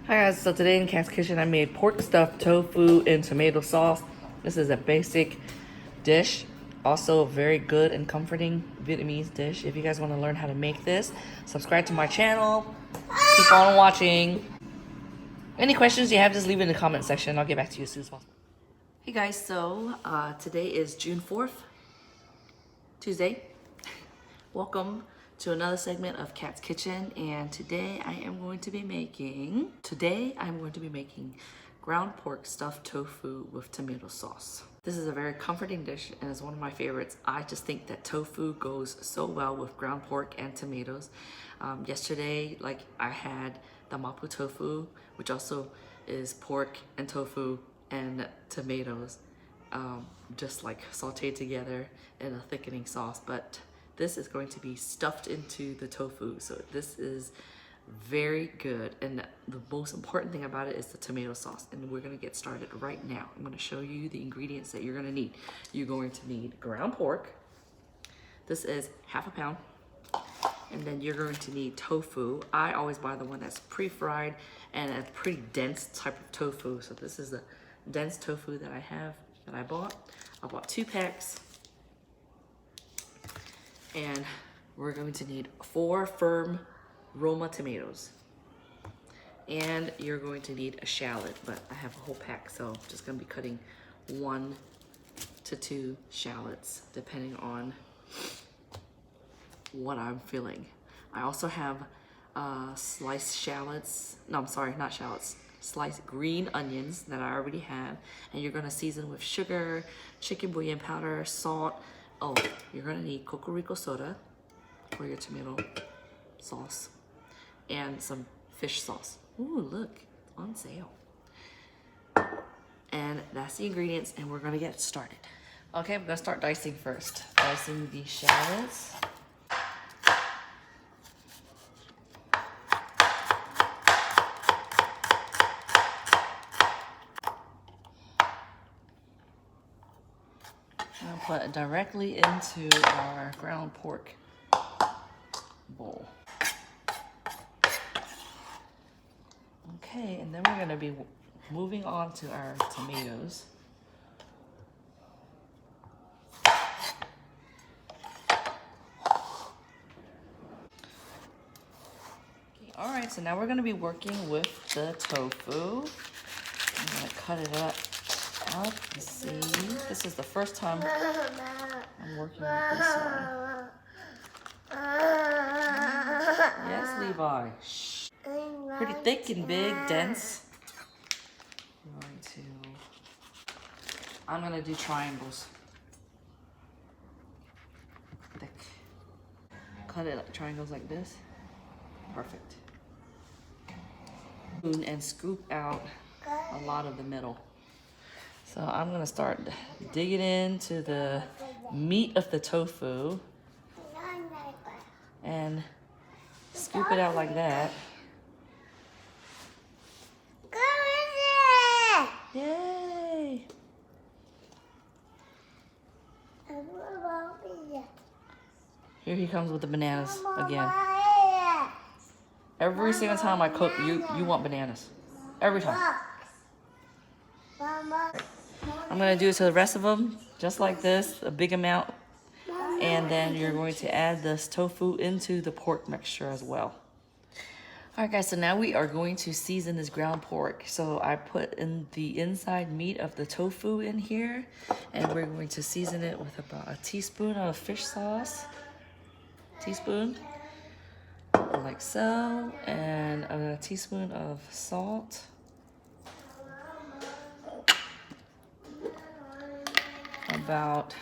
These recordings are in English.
Hi guys, so today in Cat's Kitchen I made pork stuffed tofu and tomato sauce. This is a basic dish, also a very good and comforting Vietnamese dish. If you guys want to learn how to make this, subscribe to my channel. Keep on watching. Any questions you have, just leave it in the comment section. I'll get back to you as soon as possible. Hey guys, so today is June 4th, Tuesday. Welcome to another segment of Cat's Kitchen, and today I'm going to be making ground pork stuffed tofu with tomato sauce. This is a very comforting dish and is one of my favorites. I just think that tofu goes so well with ground pork and tomatoes. Yesterday, I had the mapo tofu, which also is pork and tofu and tomatoes, just like sauteed together in a thickening sauce. But this is going to be stuffed into the tofu, so this is very good. And the most important thing about it is the tomato sauce, and we're gonna get started right now. I'm gonna show you the ingredients that you're gonna need. You're going to need ground pork. This is half a pound. And then you're going to need tofu. I always buy the one that's pre-fried and a pretty dense type of tofu. So this is the dense tofu that I bought. I bought 2 packs. And we're going to need 4 firm Roma tomatoes. And you're going to need a shallot, but I have a whole pack, so I'm just gonna be cutting 1 to 2 shallots, depending on what I'm feeling. I also have sliced shallots, no, I'm sorry, not shallots, sliced green onions that I already have, and you're gonna season with sugar, chicken bouillon powder, salt. Oh, you're gonna need cocorico soda for your tomato sauce and some fish sauce. Ooh, look, on sale. And that's the ingredients, and we're gonna get started. Okay, I'm gonna start dicing first. Dicing the shallots. I'll put it directly into our ground pork bowl. Okay, and then we're gonna be moving on to our tomatoes. Okay, all right, so now we're gonna be working with the tofu. I'm gonna cut it up. You see, this is the first time I'm working with this one. Yes, Levi. Shh. Pretty thick and big, dense. I'm gonna do triangles. Thick. Cut it like triangles like this. Perfect. And scoop out a lot of the middle. So I'm gonna start digging into the meat of the tofu and scoop it out like that. Yay! Here he comes with the bananas again. Every single time I cook, you want bananas. Every time. I'm gonna do it to the rest of them, just like this, a big amount. And then you're going to add this tofu into the pork mixture as well. All right guys, so now we are going to season this ground pork. So I put in the inside meat of the tofu in here, and we're going to season it with about a teaspoon of fish sauce. Teaspoon, like so, and a teaspoon of salt. About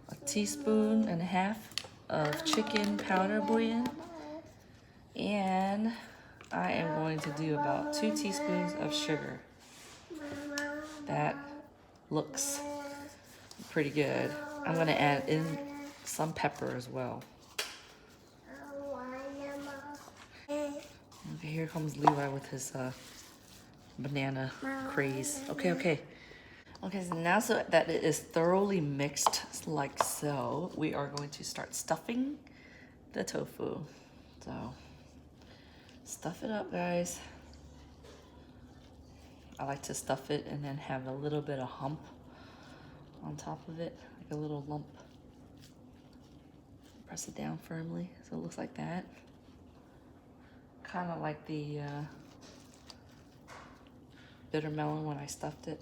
a teaspoon and a half of chicken powder bouillon, and I am going to do about 2 teaspoons of sugar. That looks pretty good. I'm gonna add in some pepper as well. Okay, here comes Levi with his banana craze. Okay, so now so that it is thoroughly mixed like so, we are going to start stuffing the tofu. So Stuff it up, guys. I like to stuff it and then have a little bit of hump on top of it, like a little lump. Press it down firmly so it looks like that. Kind of like the bitter melon when I stuffed it.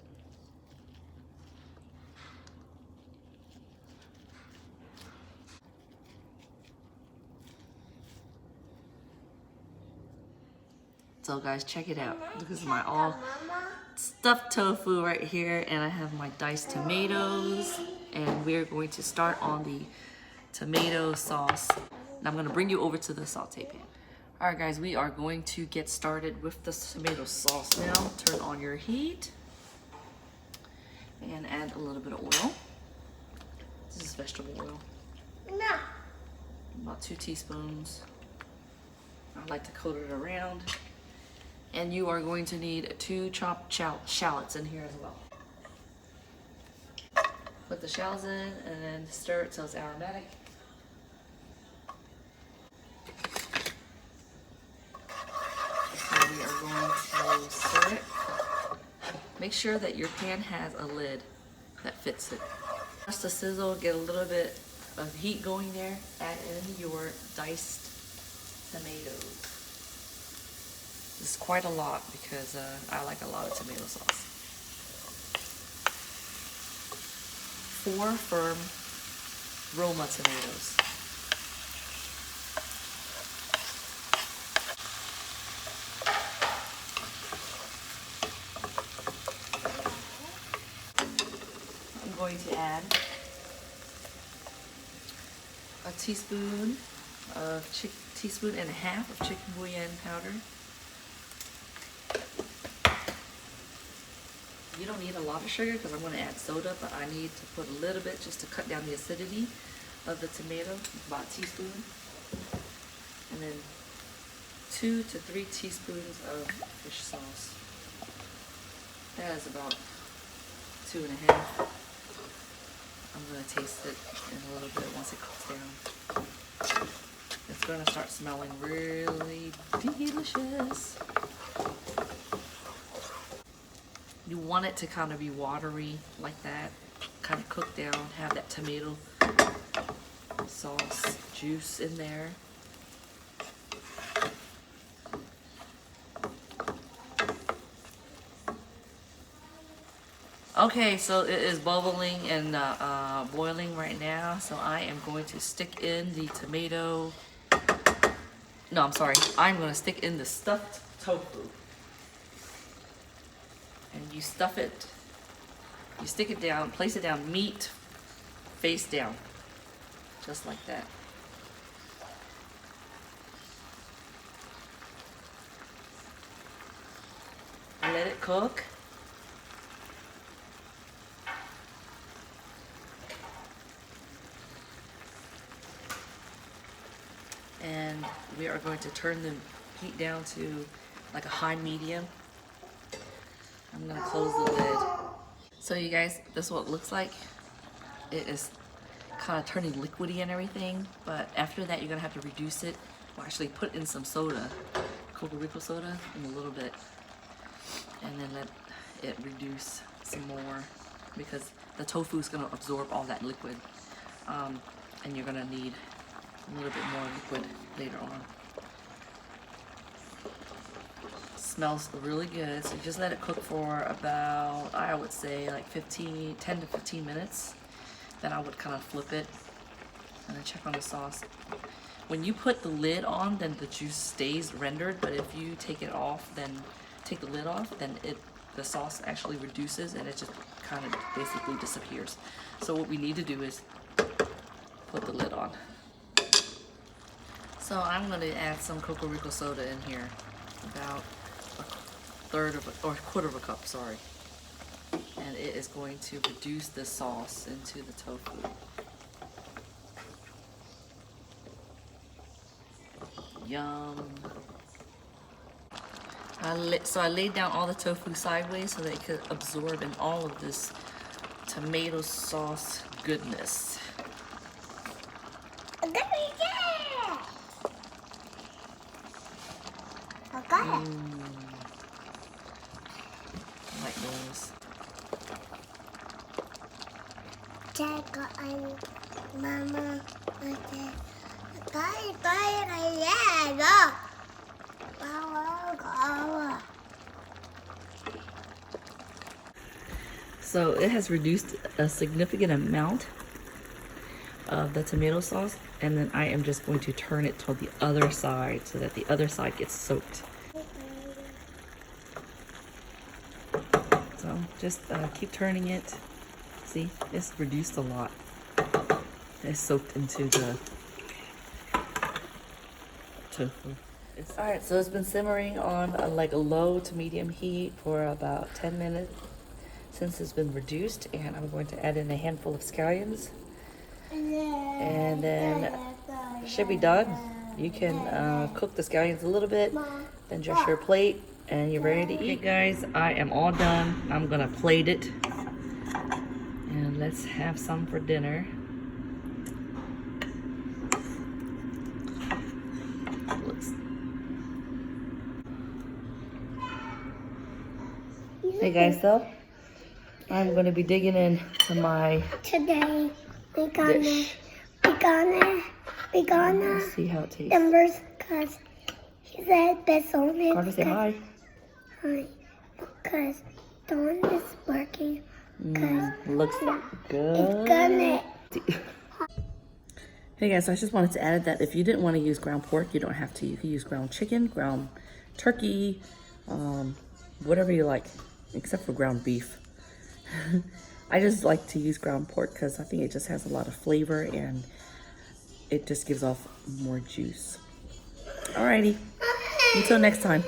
So guys, check it out. This is my all stuffed tofu right here, and I have my diced tomatoes, and we're going to start on the tomato sauce. And I'm gonna bring you over to the saute pan. All right guys, we are going to get started with the tomato sauce now. Turn on your heat and add a little bit of oil. This is vegetable oil. No. About 2 teaspoons. I like to coat it around. And you are going to need 2 chopped shallots in here as well. Put the shallots in and then stir it till it's aromatic. So we are going to stir it. Make sure that your pan has a lid that fits it. Just to sizzle, get a little bit of heat going there. Add in your diced tomatoes. This is quite a lot because I like a lot of tomato sauce. 4 firm Roma tomatoes. I'm going to add a teaspoon and a half of chicken bouillon powder. You don't need a lot of sugar because I'm going to add soda, but I need to put a little bit just to cut down the acidity of the tomato, about a teaspoon. And then 2 to 3 teaspoons of fish sauce. That is about 2.5. I'm going to taste it in a little bit once it cooks down. It's going to start smelling really delicious. You want it to kind of be watery like that, kind of cook down, have that tomato sauce juice in there. Okay, so it is bubbling and boiling right now, so I am going to stick in the tomato, no, I'm sorry, I'm going to stick in the stuffed tofu. And you stuff it, you stick it down, place it down, meat face down, just like that. Let it cook. And we are going to turn the heat down to like a high medium. I'm gonna close the lid. So you guys, this is what it looks like. It is kind of turning liquidy and everything, but after that you're gonna have to reduce it. Well, actually put in some soda, Coca Rico soda, in a little bit, and then let it reduce some more because the tofu is gonna absorb all that liquid, and you're gonna need a little bit more liquid later on. Smells really good, so just let it cook for about, I would say like 10 to 15 minutes. Then I would kind of flip it and then check on the sauce. When you put the lid on, then the juice stays rendered, but if you take it off, then take the lid off, then the sauce actually reduces and it just kind of basically disappears. So what we need to do is put the lid on. So I'm going to add some Coca Rico soda in here, about a quarter of a cup, sorry. And it is going to reduce the sauce into the tofu. Yum. So I laid down all the tofu sideways so that it could absorb in all of this tomato sauce goodness. I like those. Check on Mama. So it has reduced a significant amount of the tomato sauce, and then I am just going to turn it toward the other side so that the other side gets soaked. So just keep turning it. See, it's reduced a lot. It's soaked into the tofu. All right, so it's been simmering on like a low to medium heat for about 10 minutes since it's been reduced, and I'm going to add in a handful of scallions, and then it should be done. You can cook the scallions a little bit, then just your plate, and you're ready to eat. Okay, guys, I am all done. I'm gonna plate it, and let's have some for dinner. Hey guys, so I'm going to be digging into my Today we're dish. gonna See how it tastes. numbers because he said best on it. Carter, say hi. Hi, because Dawn is working. Looks good. It's gonna. Hey guys, so I just wanted to add that if you didn't want to use ground pork, you don't have to. You can use ground chicken, ground turkey, whatever you like, except for ground beef. I just like to use ground pork because I think it just has a lot of flavor and it just gives off more juice. Alrighty, until next time.